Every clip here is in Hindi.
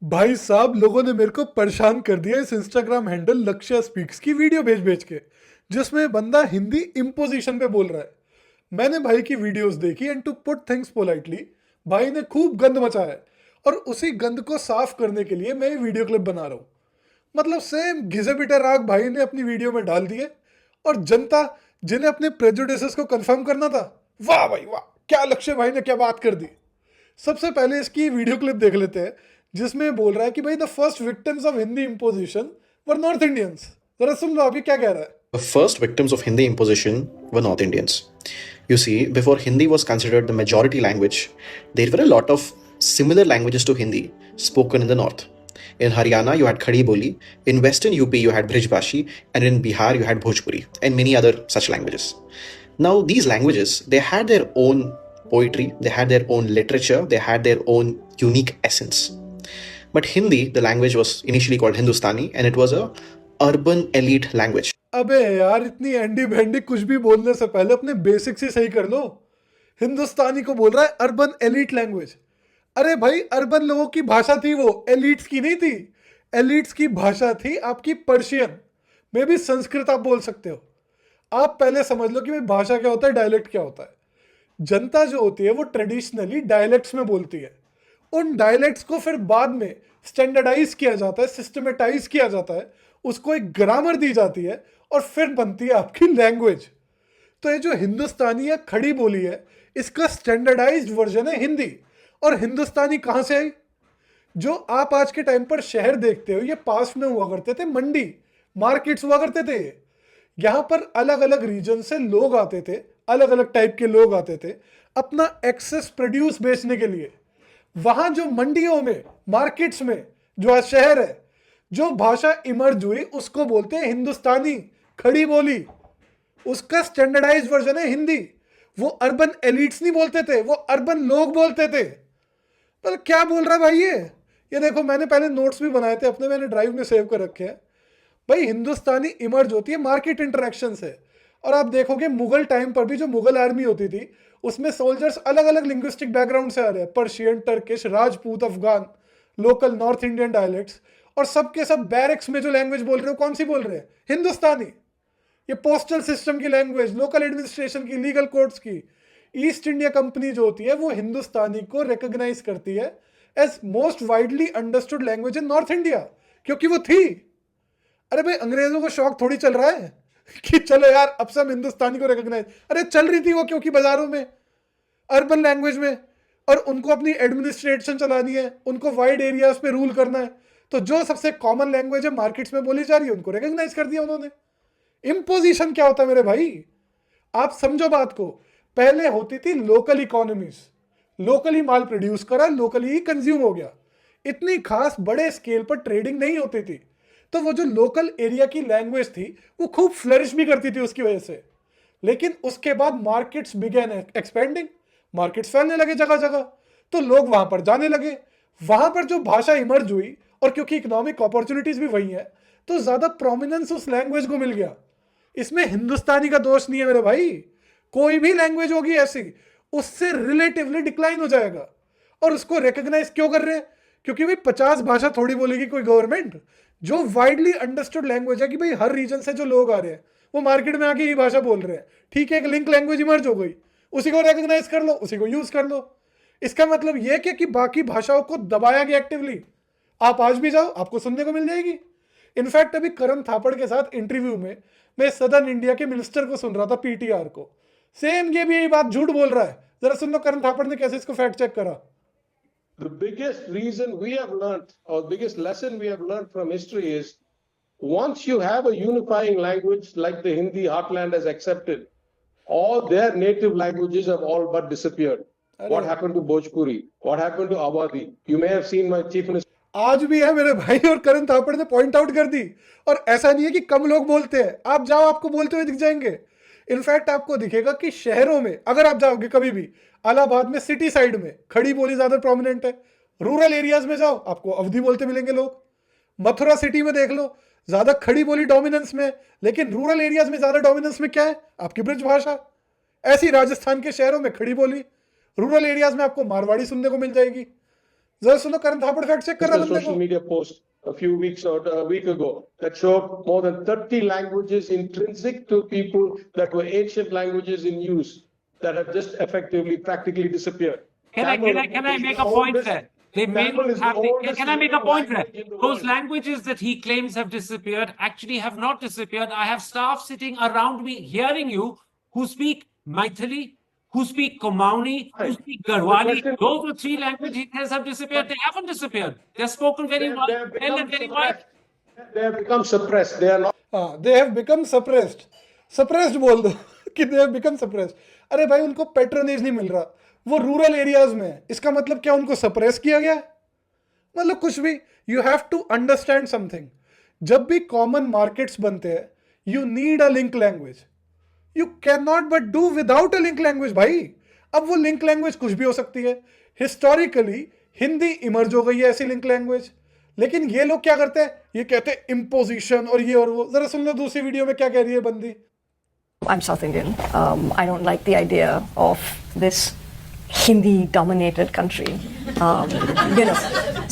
भाई साहब, लोगों ने मेरे को परेशान कर दिया इस इंस्टाग्राम हैंडल लक्ष्य स्पीक्स की वीडियो भेज भेज के, जिसमें बंदा हिंदी इम्पोजिशन पे बोल रहा है। मैंने भाई की वीडियोस देखी and to put things politely, भाई ने खूब गंद मचाया है। और उसी गंद को साफ करने के लिए मैं ये वीडियो क्लिप बना रहा हूँ। मतलब सेम घिसे पिटे राग भाई ने अपनी वीडियो में डाल दिए। और जनता, जिन्हें अपने प्रेजुडिसेस को कंफर्म करना था, वाह भाई वाह, क्या लक्ष्य भाई ने क्या बात कर दी। सबसे पहले इसकी वीडियो क्लिप देख लेते हैं, जिसमें बोल रहा है कि भाई the first victims of Hindi imposition were north Indians. जरा सुन लो अभी क्या कह रहा है। The first victims of Hindi imposition were North Indians. You see, before Hindi was considered the majority language, there were a lot of similar languages to Hindi spoken in the north. In Haryana, you had Khadi Boli, in western UP, you had Brijbashi, and in Bihar, you had Bhojpuri, and many other such languages. Now, these languages, they had their own poetry, they had their own literature, they had their own unique essence. But Hindi, the language was initially called Hindustani, and it was a urban elite language. अबे यार, इतनी एंडी भेंडी कुछ भी बोलने से पहले अपने बेसिक्स ही सही कर लो। हिंदुस्तानी को बोल रहा है अर्बन एलीट लैंग्वेज। अरे भाई, अर्बन लोगों की भाषा थी वो, एलीट्स की नहीं थी। एलीट्स की भाषा थी आपकी पर्शियन, में भी संस्कृत आप बोल सकते हो। आप पहले समझ लो कि भाई भाषा क्या होता है, डायलेक्ट क्या होता है। जनता जो होती है वो ट्रेडिशनली डायलेक्ट्स में बोलती है। उन डायलेक्ट्स को फिर बाद में स्टैंडर्डाइज किया जाता है, सिस्टमेटाइज किया जाता है, उसको एक ग्रामर दी जाती है और फिर बनती है आपकी लैंग्वेज। तो ये जो हिंदुस्तानी या खड़ी बोली है, इसका स्टैंडर्डाइज्ड वर्जन है हिंदी। और हिंदुस्तानी कहाँ से आई? जो आप आज के टाइम पर शहर देखते हो, ये पास में हुआ करते थे मंडी, मार्केट्स हुआ करते थे। यहाँ पर अलग अलग रीजन से लोग आते थे, अलग अलग टाइप के लोग आते थे अपना एक्सेस प्रोड्यूस बेचने के लिए। वहां जो मंडियों में, मार्केट्स में, जो आज शहर है, जो भाषा इमर्ज हुई उसको बोलते हैं हिंदुस्तानी खड़ी बोली। उसका स्टैंडर्डाइज्ड वर्जन है हिंदी। वो अर्बन एलिट्स नहीं बोलते थे, वो अर्बन लोग बोलते थे। पर क्या बोल रहा है भाई ये देखो, मैंने पहले नोट्स भी बनाए थे अपने, मैंने ड्राइव में सेव कर रखे हैं। भाई हिंदुस्तानी इमर्ज होती है मार्केट इंटरेक्शन से। और आप देखोगे मुगल टाइम पर भी जो मुगल आर्मी होती थी, उसमें सोल्जर्स अलग अलग लिंग्विस्टिक बैकग्राउंड से आ रहे हैं, Persian, Turkish, Rajput, Afghan, local north Indian dialects. और सबके सब बैरक्स में जो लैंग्वेज बोल रहे हो, कौन सी बोल रहे हैं? हिंदुस्तानी। ये पोस्टल सिस्टम की लैंग्वेज, लोकल एडमिनिस्ट्रेशन की, लीगल कोर्ट्स की। ईस्ट इंडिया कंपनी जो होती है वो हिंदुस्तानी को रिकॉग्नाइज करती है as most widely understood language in north India, क्योंकि वो थी। अरे भाई, अंग्रेजों को शौक थोड़ी चल रहा है कि चलो यार अब सब हिंदुस्तानी को रिकॉग्नाइज। अरे चल रही थी वो, क्योंकि बाजारों में, अर्बन लैंग्वेज में, और उनको अपनी एडमिनिस्ट्रेशन चलानी है, उनको वाइड एरियाज पे रूल करना है। तो जो सबसे कॉमन लैंग्वेज है मार्केट्स में बोली जा रही है, उनको रिकॉग्नाइज कर दिया उन्होंने। इम्पोजिशन क्या होता है मेरे भाई? आप समझो बात को। पहले होती थी लोकल इकोनॉमीज, लोकली माल प्रोड्यूस करा, लोकली ही कंज्यूम हो गया। इतनी खास बड़े स्केल पर ट्रेडिंग नहीं होती थी। तो वो जो लोकल एरिया की लैंग्वेज थी वो खूब फ्लरिश भी करती थी उसकी वजह से। लेकिन उसके बाद मार्केट्स बिगेन एक्सपेंडिंग, मार्केट्स फैलने लगे जगह जगह, तो लोग वहां पर जाने लगे। वहां पर जो भाषा इमर्ज हुई, और क्योंकि इकोनॉमिक अपॉर्चुनिटीज भी वही है, तो ज्यादा प्रोमिनेंस उस लैंग्वेज को मिल गया। इसमें हिंदुस्तानी का दोष नहीं है मेरे भाई। कोई भी लैंग्वेज होगी ऐसी, उससे रिलेटिवली डिक्लाइन हो जाएगा। और उसको रिकॉग्नाइज क्यों कर रहे हैं? क्योंकि भाई 50 भाषा थोड़ी बोलेगी कोई गवर्नमेंट। जो वाइडली अंडरस्टूड लैंग्वेज है कि भाई हर रीजन से जो लोग आ रहे हैं वो मार्केट में आके ये भाषा बोल रहे हैं, ठीक है, एक लिंक लैंग्वेज इमर्ज हो गई, उसी को रिकॉग्नाइज कर लो, उसी को यूज कर लो। इसका मतलब यह क्या कि बाकी भाषाओं को दबाया गया एक्टिवली। आप आज भी जाओ, आपको सुनने को मिल जाएगी। इनफैक्ट अभी करण थापड़ के साथ इंटरव्यू में मैं सदर्न इंडिया के मिनिस्टर को सुन रहा था, पीटीआर को। सेम ये भी यही बात झूठ बोल रहा है। जरा सुन लो करण थापड़ ने कैसे इसको फैक्ट चेक करा। The biggest reason we have learned, or biggest lesson we have learned from history is, once you have a unifying language like the Hindi heartland has accepted, all their native languages have all but disappeared. What happened to Bhojpuri? What happened to Awadhi? You may have seen my chief minister. आज भी है मेरे भाई, और करण थापड़ ने पॉइंट आउट कर दी। और ऐसा नहीं है कि कम लोग बोलते हैं, आप जाओ आपको बोलते हुए दिख जाएंगे। इनफैक्ट आपको दिखेगा कि शहरों में अगर आप जाओगे कभी भी, इलाहाबाद में सिटी साइड में खड़ी बोली ज्यादा प्रोमिनेंट है। रूरल एरियाज में जाओ, आपको अवधी बोलते मिलेंगे लोग। मथुरा सिटी में देख लो, ज्यादा खड़ी बोली डोमिनेंस में। लेकिन रूरल एरियाज में ज्यादा डोमिनेंस में क्या है? आपकी ब्रज भाषा। ऐसी राजस्थान के शहरों में खड़ी बोली, रूरल एरियाज में आपको मारवाड़ी सुनने को मिल जाएगी। जरा सुनो, करण थापड़ फैक्ट चेक कर रहा a है बंदे social को। media post a few weeks or a week ago that showed more than 30 languages intrinsic to people that were ancient languages in use that have just effectively practically disappeared. Can I is make the a point oldest- there? They may Tamil not is the have. oldest Can I make a living point there? language in the Those world. languages that he claims have disappeared actually have not disappeared. I have staff sitting around me hearing you who speak Maithili, who speak Kumauni, who Right. speak Garhwali. The question- Those are three languages he says have disappeared. They haven't disappeared. They're spoken very They well have and very wide. suppressed. They have become suppressed. They are not. हाँ, they have become suppressed. Suppressed बोल दो कि दे हैव बिकम सप्रेस्ड। अरे भाई, उनको पेट्रोनेज नहीं मिल रहा, वो रूरल एरियाज में है। इसका मतलब क्या उनको सप्रेस किया गया है? मतलब कुछ भी। You have to understand something. जब भी कॉमन मार्केट्स बनते हैं, you need a link language. You can not but do without a link language भाई। अब वो लिंक लैंग्वेज कुछ भी हो सकती है। हिस्टोरिकली हिंदी इमर्ज हो गई है ऐसी लिंक लैंग्वेज, लेकिन ये लोग क्या करते हैं, ये कहते हैं इम्पोजिशन और ये और वो। जरा सुन लो दूसरी वीडियो में क्या कह रही है बंदी। I'm South Indian. I don't like the idea of this Hindi-dominated country.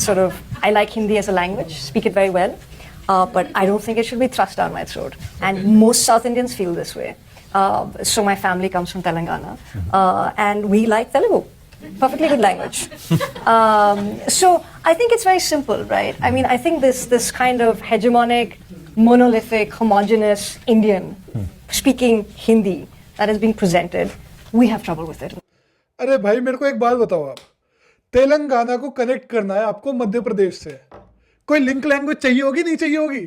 Sort of, I like Hindi as a language, speak it very well, but I don't think it should be thrust down my throat. And most South Indians feel this way. So my family comes from Telangana, and we like Telugu. Perfectly good language. So I think it's very simple, right? I mean, I think this kind of hegemonic, monolithic, homogenous Indian speaking Hindi that is being presented, we have trouble with it. अरे भाई, मेरे को एक बात बताओ, आप तेलंगाना को कनेक्ट करना है आपको मध्य प्रदेश से, कोई लिंक लैंग्वेज चाहिए होगी, नहीं चाहिए होगी?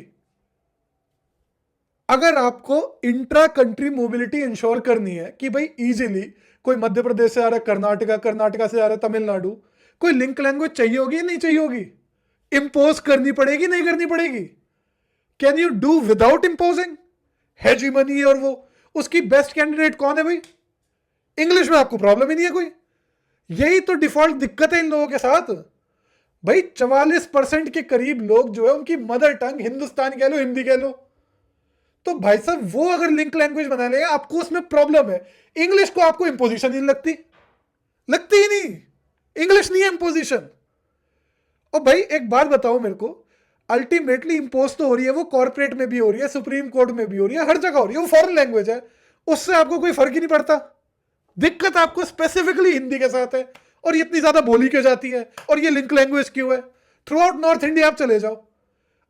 अगर आपको इंट्रा कंट्री मोबिलिटी इंश्योर करनी है कि भाई इजीली कोई मध्य प्रदेश से आ रहा है कर्नाटका, कर्नाटका से आ रहा है तमिलनाडु, कोई लिंक लैंग्वेज चाहिए होगी, नहीं चाहिए होगी? इंपोज करनी पड़ेगी, नहीं करनी पड़ेगी? Can you do without imposing? Hegemony और वो, उसकी बेस्ट कैंडिडेट कौन है भाई? इंग्लिश में आपको प्रॉब्लम ही नहीं है कोई। यही तो डिफॉल्ट दिक्कत है इन लोगों के साथ भाई। 44% के करीब लोग जो है उनकी मदर टंग हिंदुस्तानी कह लो, हिंदी कह लो। तो भाई साहब, वो अगर लिंक लैंग्वेज बना लेंगे, आपको उसमें प्रॉब्लम है। इंग्लिश को आपको इंपोजिशन नहीं लगती ही नहीं। इंग्लिश नहीं है इंपोजिशन। और भाई एक बात बताओ मेरे को, अल्टीमेटली इंपोज तो हो रही है, वो कॉर्पोरेट में भी हो रही है, सुप्रीम कोर्ट में भी हो रही है, हर जगह हो रही है। वो फॉरेन लैंग्वेज है, उससे आपको कोई फर्क ही नहीं पड़ता। दिक्कत आपको स्पेसिफिकली हिंदी के साथ है, और ये इतनी ज्यादा बोली क्यों जाती है, और ये लिंक लैंग्वेज क्यों है? थ्रू आउट नॉर्थ इंडिया आप चले जाओ,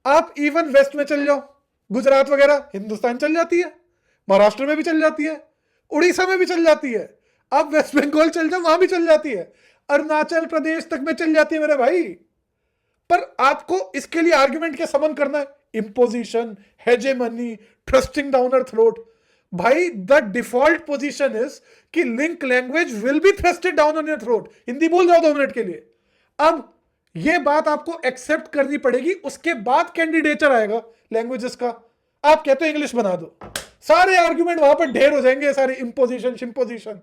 आप इवन वेस्ट में चल जाओ, गुजरात वगैरह, हिंदुस्तान चल जाती है, महाराष्ट्र में भी चल जाती है, उड़ीसा में भी चल जाती है, आप वेस्ट बंगाल चल जाओ, वहां भी चल जाती है, अरुणाचल प्रदेश तक में चल जाती है मेरे भाई। पर आपको इसके लिए आर्गुमेंट क्या समन करना है? Imposition, hegemony, thrusting down our throat. भाई द डिफॉल्ट पोजीशन इज कि link language will be thrusted down on your throat. Hindi बोल जाओ 2 मिनट के लिए। अब ये बात आपको एक्सेप्ट करनी पड़ेगी, उसके बाद कैंडिडेचर आएगा लैंग्वेजेस का। आप कहते हो इंग्लिश बना दो, सारे आर्गुमेंट वहां पर ढेर हो जाएंगे, सारे इंपोजिशन शिम्पोजिशन।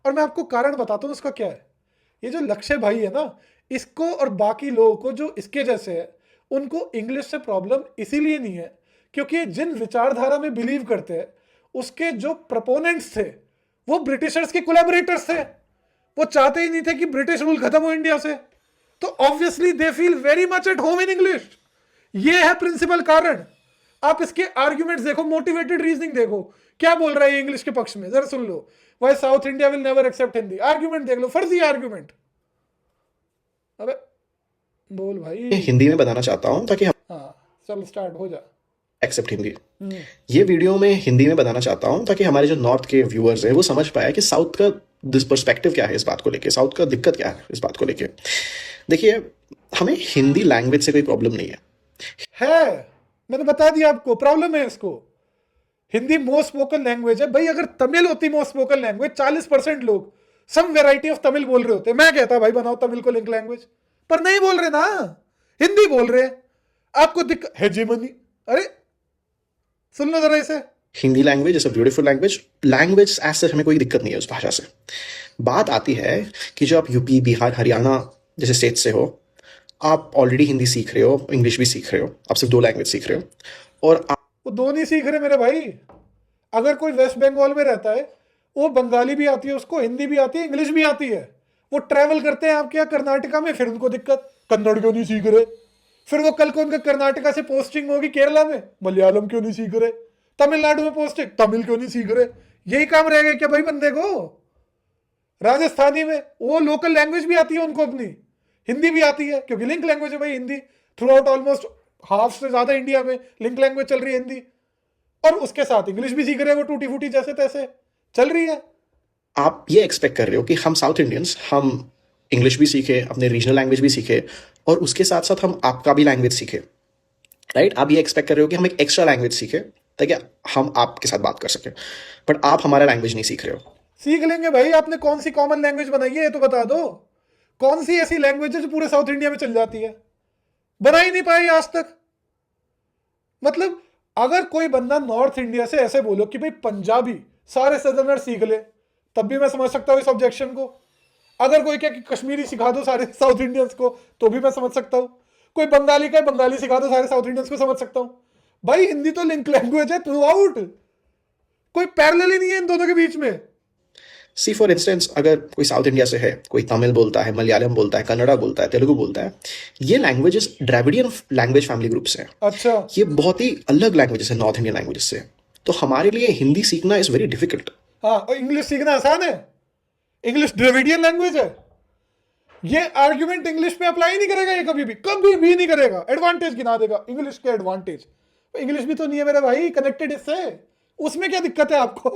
और मैं आपको कारण बताता हूं उसका क्या है। ये जो लक्ष्य भाई है ना, इसको और बाकी लोगों को जो इसके जैसे है, उनको इंग्लिश से प्रॉब्लम इसीलिए नहीं है क्योंकि जिन विचारधारा में बिलीव करते हैं, उसके जो प्रपोनेंट्स थे वो ब्रिटिशर्स के कोलैबोरेटर्स थे। वो चाहते ही नहीं थे कि ब्रिटिश रूल खत्म हो इंडिया से। तो obviously they feel very much at home in English. ये है प्रिंसिपल कारण। आप इसके आर्ग्यूमेंट्स देखो, मोटिवेटेड रीजनिंग देखो, क्या बोल रहा है इंग्लिश के पक्ष में, जरा सुन लो। Why south India will never accept Hindi, argument देख लो, फर्जी आर्ग्यूमेंट। अबे बोल भाई। हिंदी में बताना चाहता हूँ ताकि हम हाँ चल स्टार्ट हो जा। एक्सेप्ट हिंदी। ये वीडियो में हिंदी में बताना चाहता हूँ ताकि हमारे जो नॉर्थ के व्यूअर्स हैं वो समझ पाए कि साउथ का पर्सपेक्टिव क्या है इस बात को लेके, साउथ का दिक्कत क्या है इस बात को लेके। देखिए, हमें हिंदी लैंग्वेज से कोई प्रॉब्लम नहीं है। मैंने बता दिया आपको, प्रॉब्लम है इसको। हिंदी मोस्ट स्पोकन लैंग्वेज है भाई। अगर तमिल होती मोस्ट स्पोकन लैंग्वेज, 40% लोग सम वेराइटी ऑफ तमिल बोल रहे होते। मैं कहता भाई बनाओ तमिल को लिंक लैंग्वेज, पर नहीं बोल रहे ना, हिंदी बोल रहे। आपको दिक्कत हेजीमनी। अरे सुन लो जरा इसे। Hindi language is a beautiful language. Language as such हमें कोई दिक्कत नहीं है उस भाषा से। बात आती है कि जो आप यूपी, बिहार, हरियाणा जैसे स्टेट से हो, आप ऑलरेडी हिंदी सीख रहे हो, इंग्लिश भी सीख रहे हो, आप सिर्फ 2 लैंग्वेज सीख रहे हो। और वो 2 नहीं सीख रहे मेरे भाई। अगर कोई वेस्ट बंगाल में रहता है, वो बंगाली भी आती है उसको, हिंदी भी आती है, इंग्लिश भी आती है, वो ट्रैवल करते हैं आपके यहाँ कर्नाटका में, फिर उनको दिक्कत, कन्नड़ क्यों नहीं सीख रहे। फिर वो कल को उनका कर्नाटका से पोस्टिंग होगी केरला में, मलयालम क्यों नहीं सीख रहे। तमिलनाडु में पोस्टिंग, तमिल क्यों नहीं सीख रहे। यही काम रह गया क्या भाई बंदे को। राजस्थानी में वो लोकल लैंग्वेज भी आती है उनको अपनी, हिंदी भी आती है क्योंकि लिंक लैंग्वेज है भाई Hindi. Through out almost half से ज्यादा इंडिया में लिंक लैंग्वेज चल रही है हिंदी, और उसके साथ इंग्लिश भी सीख रहे हैं वो टूटी फूटी जैसे तैसे चल रही है। आप ये एक्सपेक्ट कर रहे हो कि हम साउथ इंडियंस हम इंग्लिश भी सीखे, अपने रीजनल लैंग्वेज भी सीखे, और उसके साथ साथ हम आपका भी लैंग्वेज सीखे, राइट? आप ये एक्सपेक्ट कर रहे हो कि हम एक एक्स्ट्रा लैंग्वेज सीखे ताकि हम आपके साथ बात कर सके, बट आप हमारा लैंग्वेज नहीं सीख रहे हो। सीख लेंगे भाई, आपने कौन सी कॉमन लैंग्वेज बनाई है ये तो बता दो। कौन सी ऐसी लैंग्वेज है जो पूरे साउथ इंडिया में चल जाती है, बना ही नहीं पाई आज तक। मतलब अगर कोई बंदा नॉर्थ इंडिया से ऐसे बोलो कि भाई पंजाबी सारे सदर्नर सीख ले, तब भी मैं समझ सकता हूँ इस ऑब्जेक्शन को। अगर कोई क्या कि कश्मीरी सिखा दो सारे साउथ इंडियंस को, तो भी मैं समझ सकता हूँ। कोई बंगाली का बंगाली सिखा दो सारे साउथ इंडियंस को, समझ सकता हूँ। भाई हिंदी तो लिंक लैंग्वेज है थ्रू आउट, कोई पैरेलल ही नहीं है इन दोनों के बीच में। सी फॉर इंस्टेंस, अगर कोई साउथ इंडिया से है, कोई तमिल बोलता है, मलयालम बोलता है, कन्नड़ा बोलता है, तेलुगु बोलता है, ये languages Dravidian language family groups हैं। अच्छा, ये बहुत ही अलग लैंग्वेजेस है नॉर्थ इंडियन लैंग्वेजेस से। तो हमारे लिए हिंदी सीखना इज वेरी डिफिकल्ट। हाँ, और इंग्लिश सीखना आसान है। इंग्लिश द्रविडियन लैंग्वेज है। ये आर्ग्यूमेंट इंग्लिश में अप्लाई नहीं करेगा, ये कभी भी नहीं करेगा। एडवांटेज गिना देगा इंग्लिश के एडवांटेज। इंग्लिश भी तो नहीं है मेरे भाई कनेक्टेड इससे, उसमें क्या दिक्कत है आपको।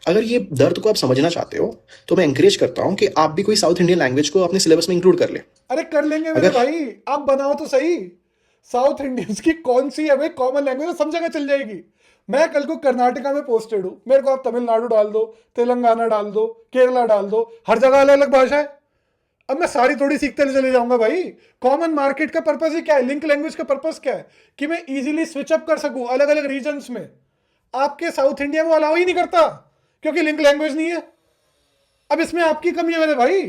अगर ये दर्द को आप समझना चाहते हो तो मैं एंकरेज करता हूं कि आप भी कोई साउथ इंडियन लैंग्वेज को अपने सिलेबस में इंक्लूड कर ले। अरे कर लेंगे मेरे भाई, आप बनाओ तो सही। साउथ इंडियंस की कौन सी है भाई कॉमन लैंग्वेज, सब जगह चल जाएगी। मैं कल को कर्नाटका में पोस्टेड हूं, मेरे को आप तमिलनाडु डाल दो, तेलंगाना डाल दो, केरला डाल दो, हर जगह अलग अलग भाषा है। अब मैं सारी थोड़ी सीखते चले जाऊंगा भाई। कॉमन मार्केट का पर्पस ही क्या है, लिंक लैंग्वेज का पर्पस क्या है, कि मैं इजीली स्विच अप कर सकूं अलग अलग रीजन्स में। आपके साउथ इंडिया में अलाउ ही नहीं करता क्योंकि लिंक लैंग्वेज नहीं है। अब इसमें आपकी कमी है मेरे भाई।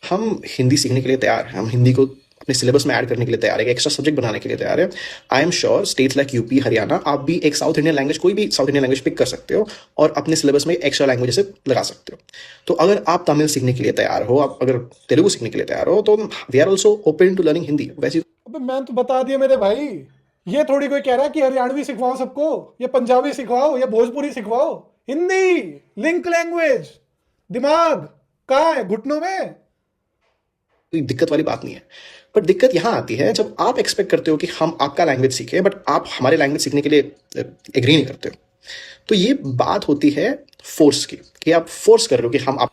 हम हिंदी सीखने के लिए तैयार हैं, हम हिंदी को अपने सिलेबस में ऐड करने के लिए तैयार है, एक एक्स्ट्रा सब्जेक्ट बनाने के लिए तैयार है। I am sure states like UP, Haryana, आप भी एक साउथ इंडियन लैंग्वेज, कोई भी साउथ इंडियन लैंग्वेज पिक कर सकते हो और अपने सिलेबस में एक्स्ट्रा लैंग्वेज से लगा सकते हो। तो अगर आप तमिल सीखने के लिए तैयार हो, आप अगर तेलुगु सीखने के लिए तैयार हो, तो we are also open to learning Hindi. वैसे अबे मैं तो बता दिया मेरे भाई, ये थोड़ी कोई कह रहा है कि हरियाणवी सिखवाओ सबको, या पंजाबी सिखवाओ, या भोजपुरी सिखवाओ। हिंदी लिंक लैंग्वेज, दिमाग कहाँ है, घुटनों में। कोई दिक्कत वाली बात नहीं है, बट दिक्कत यहाँ आती है जब आप एक्सपेक्ट करते हो कि हम आपका लैंग्वेज सीखें, बट आप हमारे लैंग्वेज सीखने के लिए एग्री नहीं करते हो। तो ये बात होती है फोर्स की, कि आप फोर्स कर रहे हो कि हम आप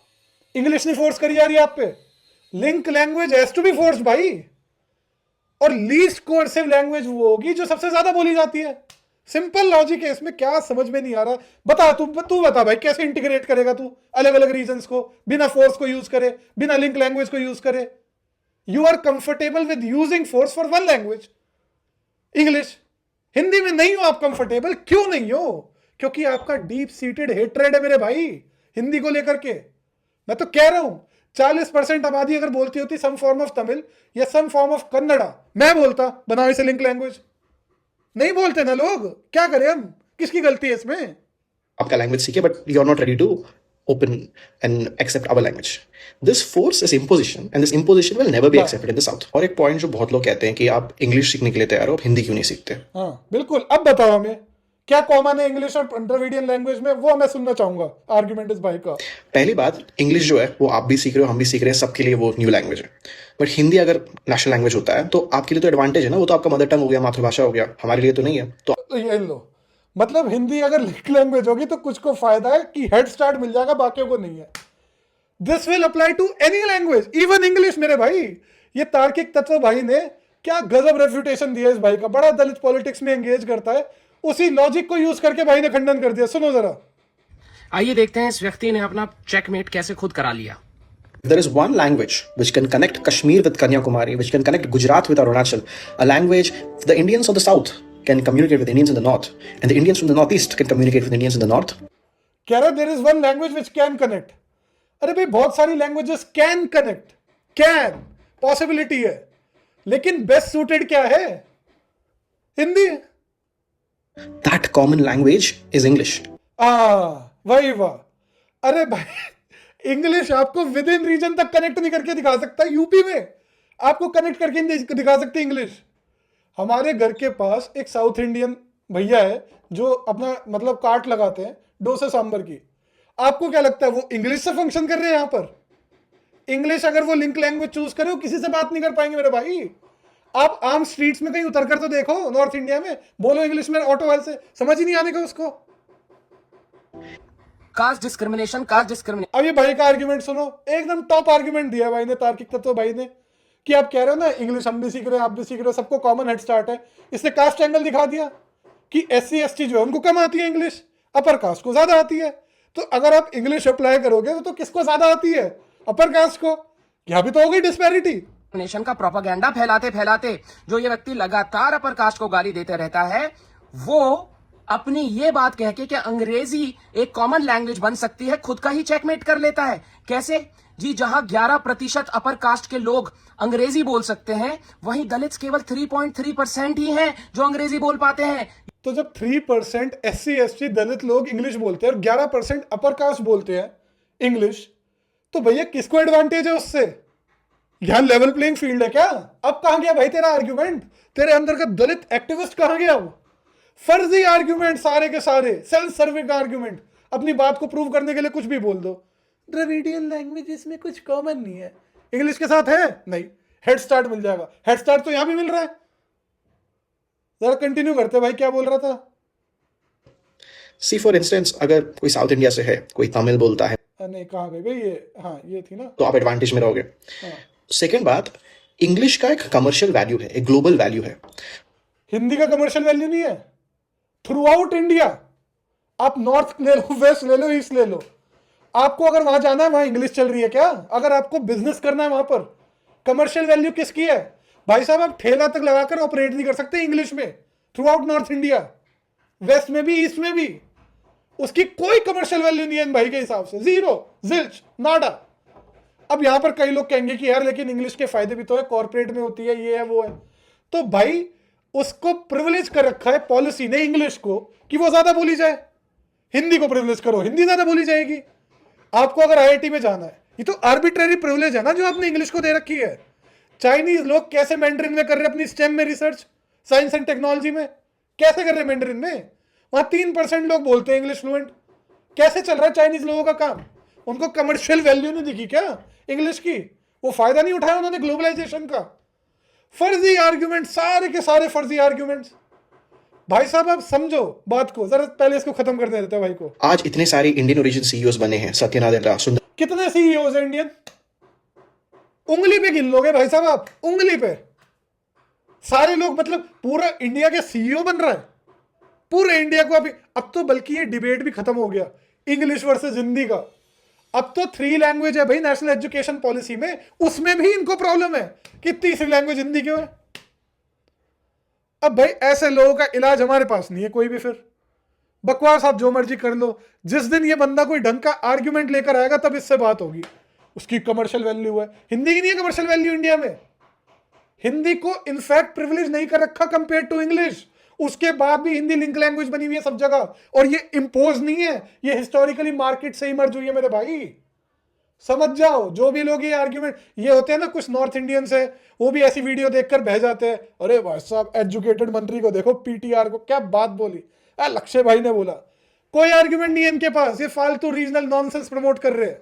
इंग्लिश नहीं फोर्स करी जा रही है आप पे, link language has to be force भाई। और लीस्ट कोर्सिव लैंग्वेज वो होगी जो सबसे ज्यादा बोली जाती है। सिंपल लॉजिक है इसमें, क्या समझ में नहीं आ रहा। बता तू बता भाई, कैसे इंटीग्रेट करेगा तू अलग अलग रीजन्स को, बिना फोर्स को यूज करे, बिना लिंक लैंग्वेज को यूज करे। You are comfortable with using force for one language, English. Hindi में नहीं हो आप कंफर्टेबल, क्यों नहीं हो? क्योंकि आपका डीप सीटेड हेट्रेड है मेरे भाई हिंदी को लेकर के। मैं तो कह रहा हूं 40% आबादी अगर बोलती होती सम फॉर्म ऑफ तमिल या सम फॉर्म ऑफ कन्नड़ा, मैं बोलता बनाओ इसे लिंक लैंग्वेज। नहीं बोलते ना लोग, क्या करें हम, किसकी गलती है इसमें? आपका लैंग्वेज सीखे, but you are not ready to open and accept our language. This force is imposition, and this imposition will never be accepted in the South. और एक पॉइंट जो बहुत लोग कहते हैं कि आप इंग्लिश सीखने के लिए तैयार हो, आप हिंदी क्यों नहीं सीखते? हाँ बिल्कुल, अब बताओ हमें क्या कॉमन है इंग्लिश और द्रविडियन लैंग्वेज में, वो मैं सुनना चाहूंगा आर्गुमेंट इस भाई का। पहली बात, इंग्लिश जो है वो आप भी सीख रहे हो, हम भी सीख रहे हैं, सबके लिए वो न्यू लैंग्वेज है। बट हिंदी अगर नेशनल लैंग्वेज होता है तो आपके लिए तो एडवांटेज है ना, वो तो आपका मदर टंग हो गया, मातृभाषा हो गया, हमारे लिए तो नहीं है। तो ये लो, मतलब हिंदी अगर लिंक लैंग्वेज होगी तो कुछ को फायदा है कि हेड स्टार्ट मिल जाएगा, बाकियों को नहीं है। This will apply to any language, even English. मेरे भाई ये तार्किक तत्व भाई ने क्या गजब रेफ्यूटेशन दिया इस भाई का, बड़ा दलित पॉलिटिक्स में एंगेज करता है, उसी लॉजिक को यूज करके भाई ने खंडन कर दिया। सुनो जरा। आइए देखते हैं इस व्यक्ति ने अपना चेकमेट कैसे खुद करा लिया। there is one language which can connect Kashmir with Kanyakumari, which can connect Gujarat with Arunachal, a language the Indians of the south can communicate with Indians in the north, and the Indians from the northeast can communicate with Indians in the north. कह रहा there is one language which can connect। अरे भाई बहुत सारी languages can connect, can possibility है, लेकिन बेस्ट सूटेड क्या है? Hindi. That common language is English. वही वाह। अरे भाई इंग्लिश आपको विद इन रीजन तक कनेक्ट नहीं करके दिखा सकता। यूपी में आपको कनेक्ट करके नहीं दिखा सकती इंग्लिश। हमारे घर के पास एक साउथ इंडियन भैया है जो अपना मतलब काट लगाते हैं डोसा सांबर की। आपको क्या लगता है वो इंग्लिश से फंक्शन कर रहे हैं यहाँ पर? इंग्लिश अगर वो लिंक लैंग्वेज चूज करे वो किसी से बात नहीं कर पाएंगे मेरे भाई। आप आम स्ट्रीट्स में कहीं उतर कर तो देखो नॉर्थ इंडिया में, बोलो इंग्लिश में ऑटो वाले से, समझ ही नहीं आने का उसको। Caste discrimination, caste discrimination. अब ये भाई का आर्ग्यूमेंट सुनो, एकदम टॉप आर्ग्यूमेंट दिया भाई ने, तार्किक तत्व भाई ने, कि आप कह रहे हो ना इंग्लिश हम भी सीख रहे हैं आप भी सीख रहे हो, सबको कॉमन हेड स्टार्ट है। इसने कास्ट एंगल दिखा दिया कि SC ST जो है उनको कम आती है इंग्लिश, अपर कास्ट को ज्यादा आती है। तो अगर आप इंग्लिश अप्लाई करोगे तो किसको ज्यादा आती है? अपर कास्ट को। यहां भी तो हो गई डिस्पैरिटी। नेशन का प्रोपागेंडा फैलाते फैलाते जो ये व्यक्ति लगातार अपर कास्ट को गाली देते रहता है, वो अपनी ये बात कह के कि अंग्रेजी एक कॉमन लैंग्वेज बन सकती है, खुद का ही चेकमेट कर लेता है। कैसे जी? जहां 11% अपर कास्ट के लोग अंग्रेजी बोल सकते हैं, वहीं दलित केवल 3.3% ही हैं जो अंग्रेजी बोल पाते हैं। तो जब 3% SC ST दलित लोग इंग्लिश बोलते हैं और 11% अपर कास्ट बोलते हैं इंग्लिश, तो भैया किसको एडवांटेज है उससे? यहां लेवल प्लेइंग फील्ड है क्या? अब कहां गया भाई तेरा आर्ग्यूमेंट? तेरे अंदर का दलित एक्टिविस्ट कहां गया? वो फर्जी आर्ग्यूमेंट सारे के सारे, सेल्फ सर्विंग आर्ग्यूमेंट। अपनी बात को प्रूव करने के लिए कुछ भी बोल दो। द्रविडियन लैंग्वेज में कुछ कॉमन नहीं है, इंग्लिश के साथ है नहीं, हेड स्टार्ट मिल जाएगा। हेड स्टार्ट तो यहां भी मिल रहा है। जरा कंटिन्यू करते भाई, क्या बोल रहा था? सी फॉर इंस्टेंस, अगर कोई साउथ इंडिया से है, कोई तमिल बोलता है, नहीं कहाँ गई भाई ये? हाँ ये थी ना। तो आप एडवांटेज में रहोगे। सेकेंड बात, इंग्लिश का एक कमर्शियल वैल्यू है, एक ग्लोबल वैल्यू है। हिंदी का कमर्शियल वैल्यू नहीं है थ्रू आउट इंडिया। आप नॉर्थ ले लो, वेस्ट ले लो, ईस्ट ले लो, आपको अगर वहां जाना है वहां इंग्लिश चल रही है क्या? अगर आपको बिजनेस करना है वहां पर, कमर्शियल वैल्यू किसकी है भाई साहब? आप ठेला तक लगाकर ऑपरेट नहीं कर सकते इंग्लिश में throughout north India, west में भी ईस्ट में भी। उसकी कोई कमर्शियल वैल्यू नहीं है भाई के हिसाब से, जीरो, जिल्च, नाडा। अब यहां पर कई लोग कहेंगे कि यार लेकिन इंग्लिश के फायदे भी तो है, कॉर्पोरेट में होती है, ये है वो है। तो भाई उसको प्रिविलेज कर रखा है पॉलिसी ने इंग्लिश को कि वो ज्यादा बोली जाए। हिंदी को प्रिविलेज करो, हिंदी ज्यादा बोली जाएगी। आपको अगर IIT में जाना है, ये तो आर्बिट्रेरी प्रिविलेज है ना जो आपने इंग्लिश को दे रखी है। चाइनीज लोग कैसे मैंड्रिन में कर रहे हैं अपनी स्टेम में रिसर्च, साइंस एंड टेक्नोलॉजी में कैसे कर रहे हैं मैंड्रिन में? वहां 3% लोग बोलते हैं इंग्लिश फ्लुएंट। कैसे चल रहा है चाइनीज लोगों का काम? उनको कमर्शियल वैल्यू नहीं दिखी क्या इंग्लिश की? वो फायदा नहीं उठाया उन्होंने ग्लोबलाइजेशन का? फर्जी आर्ग्यूमेंट, सारे के सारे फर्जी आर्ग्यूमेंट्स। भाई साहब आप समझो बात को, जरा पहले इसको खत्म कर देते हैं भाई को। आज इतने सारे इंडियन ओरिजिन CEOs बने हैं, सत्यनारायण सुंदर। कितने CEOs हैं इंडियन? उंगली पे गिन लोगे भाई साहब आप, उंगली पे। सारे लोग, मतलब पूरा इंडिया के CEO बन रहा है पूरे इंडिया को अभी। अब तो बल्कि ये डिबेट भी खत्म हो गया इंग्लिश वर्सेस हिंदी का। अब तो 3 लैंग्वेज है भाई नेशनल एजुकेशन पॉलिसी में, उसमें भी इनको प्रॉब्लम है कि तीसरी लैंग्वेज हिंदी क्यों है। अब भाई ऐसे लोगों का इलाज हमारे पास नहीं है कोई भी। फिर बकवास आप जो मर्जी कर लो, जिस दिन ये बंदा कोई ढंग का आर्ग्यूमेंट लेकर आएगा तब इससे बात होगी। उसकी कमर्शियल वैल्यू है, हिंदी की नहीं है कमर्शियल वैल्यू इंडिया में। हिंदी को इनफैक्ट प्रिविलेज नहीं कर रखा कंपेयर टू इंग्लिश। उसके बाद भी हिंदी लिंक लैंग्वेज बनी हुई है सब जगह, और ये इंपोज नहीं है, ये हिस्टोरिकली मार्केट से इमर्ज हुई है मेरे भाई। समझ जाओ, जो भी लोग ये आर्ग्यूमेंट, ये होते हैं ना कुछ नॉर्थ इंडियंस है, वो भी ऐसी वीडियो देखकर बह जाते हैं, अरे भाई साहब एजुकेटेड मंत्री को देखो, PTR को क्या बात बोली, लक्ष्य भाई ने बोला। कोई आर्ग्यूमेंट नहीं है इनके पास, ये फालतू रीजनल नॉनसेंस प्रमोट कर रहे हैं।